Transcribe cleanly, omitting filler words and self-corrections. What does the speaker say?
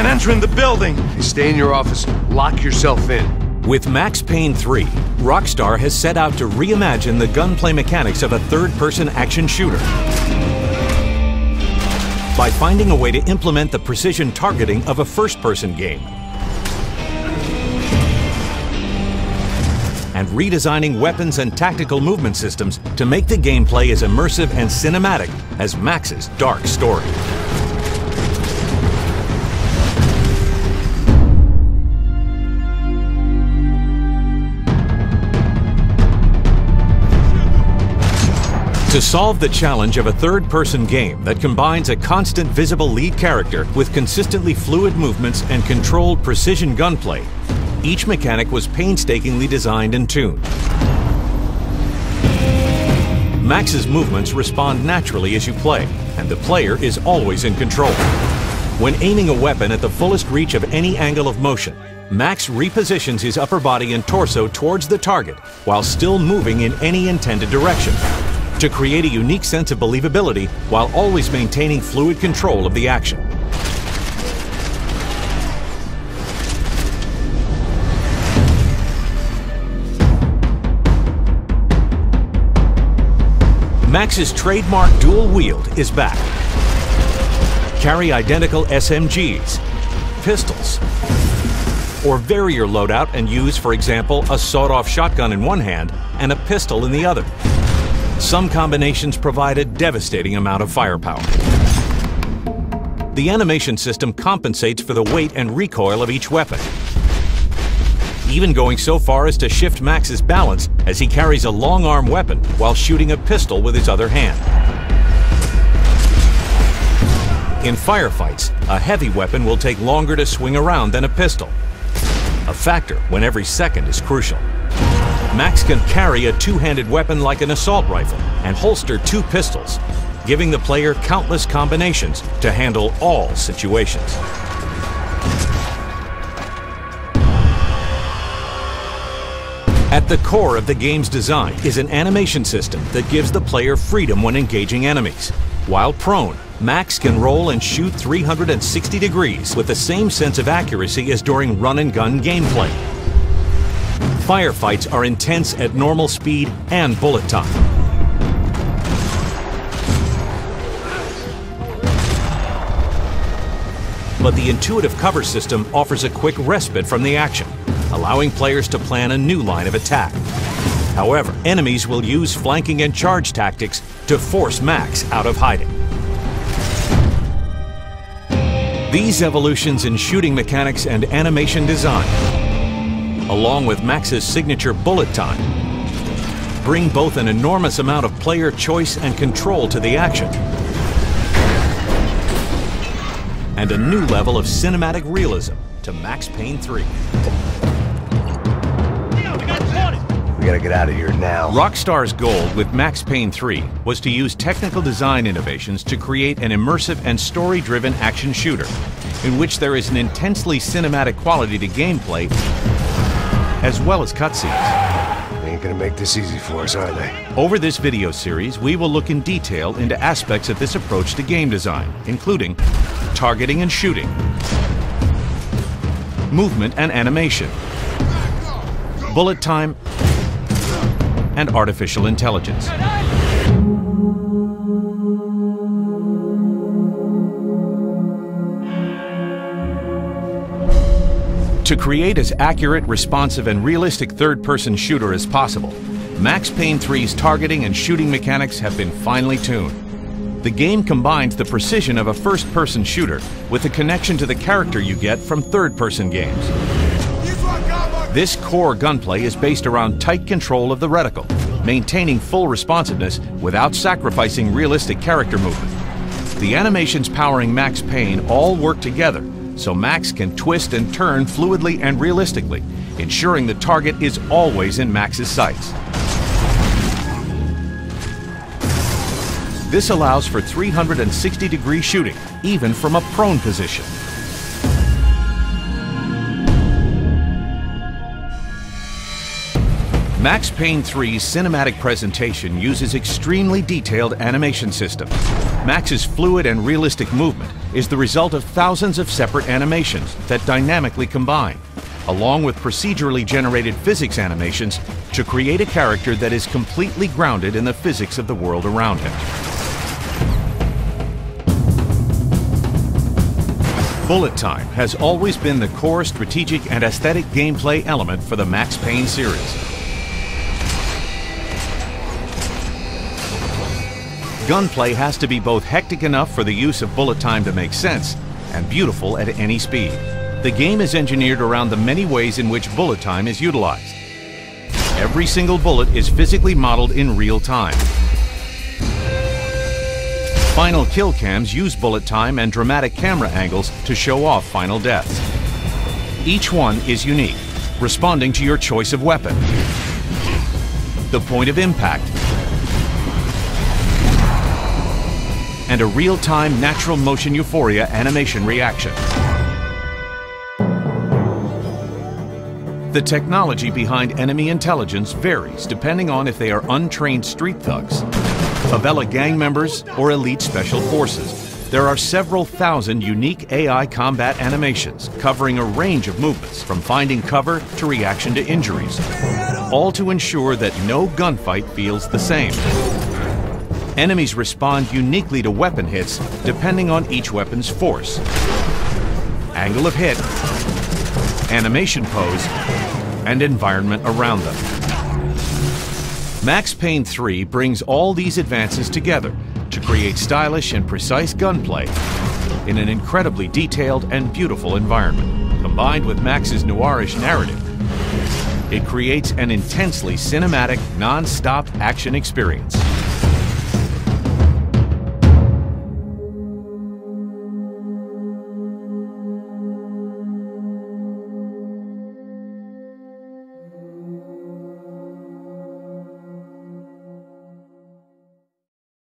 can't enter in the building. Stay in your office. Lock yourself in. With Max Payne 3, Rockstar has set out to reimagine the gunplay mechanics of a third-person action shooter by finding a way to implement the precision targeting of a first-person game and redesigning weapons and tactical movement systems to make the gameplay as immersive and cinematic as Max's dark story. To solve the challenge of a third-person game that combines a constant visible lead character with consistently fluid movements and controlled precision gunplay, each mechanic was painstakingly designed and tuned. Max's movements respond naturally as you play, and the player is always in control. When aiming a weapon at the fullest reach of any angle of motion, Max repositions his upper body and torso towards the target while still moving in any intended direction, to create a unique sense of believability while always maintaining fluid control of the action. Max's trademark dual wield is back. Carry identical SMGs, pistols, or vary your loadout and use, for example, a sawed-off shotgun in one hand and a pistol in the other. Some combinations provide a devastating amount of firepower. The animation system compensates for the weight and recoil of each weapon, even going so far as to shift Max's balance as he carries a long-arm weapon while shooting a pistol with his other hand. In firefights, a heavy weapon will take longer to swing around than a pistol, a factor when every second is crucial. Max can carry a two-handed weapon like an assault rifle and holster two pistols, giving the player countless combinations to handle all situations. At the core of the game's design is an animation system that gives the player freedom when engaging enemies. While prone, Max can roll and shoot 360 degrees with the same sense of accuracy as during run-and-gun gameplay. Firefights are intense at normal speed and bullet time. But the intuitive cover system offers a quick respite from the action, allowing players to plan a new line of attack. However, enemies will use flanking and charge tactics to force Max out of hiding. These evolutions in shooting mechanics and animation design, along with Max's signature bullet time, bring both an enormous amount of player choice and control to the action, and a new level of cinematic realism to Max Payne 3. We gotta get out of here now. Rockstar's goal with Max Payne 3 was to use technical design innovations to create an immersive and story-driven action shooter, in which there is an intensely cinematic quality to gameplay, as well as cutscenes. They ain't gonna make this easy for us, are they? Over this video series, we will look in detail into aspects of this approach to game design, including targeting and shooting, movement and animation, bullet time, and artificial intelligence. To create as accurate, responsive, and realistic third-person shooter as possible, Max Payne 3's targeting and shooting mechanics have been finely tuned. The game combines the precision of a first-person shooter with the connection to the character you get from third-person games. This core gunplay is based around tight control of the reticle, maintaining full responsiveness without sacrificing realistic character movement. The animations powering Max Payne all work together, so Max can twist and turn fluidly and realistically, ensuring the target is always in Max's sights. This allows for 360-degree shooting, even from a prone position. Max Payne 3's cinematic presentation uses extremely detailed animation systems. Max's fluid and realistic movement is the result of thousands of separate animations that dynamically combine, along with procedurally generated physics animations, to create a character that is completely grounded in the physics of the world around him. Bullet time has always been the core strategic and aesthetic gameplay element for the Max Payne series. Gunplay has to be both hectic enough for the use of bullet time to make sense and beautiful at any speed. The game is engineered around the many ways in which bullet time is utilized. Every single bullet is physically modeled in real time. Final kill cams use bullet time and dramatic camera angles to show off final deaths. Each one is unique, responding to your choice of weapon, the point of impact, and a real-time natural motion euphoria animation reaction. The technology behind enemy intelligence varies depending on if they are untrained street thugs, favela gang members, or elite special forces. There are several thousand unique AI combat animations covering a range of movements from finding cover to reaction to injuries, all to ensure that no gunfight feels the same. Enemies respond uniquely to weapon hits depending on each weapon's force, angle of hit, animation pose, and environment around them. Max Payne 3 brings all these advances together to create stylish and precise gunplay in an incredibly detailed and beautiful environment. Combined with Max's noirish narrative, it creates an intensely cinematic, non-stop action experience.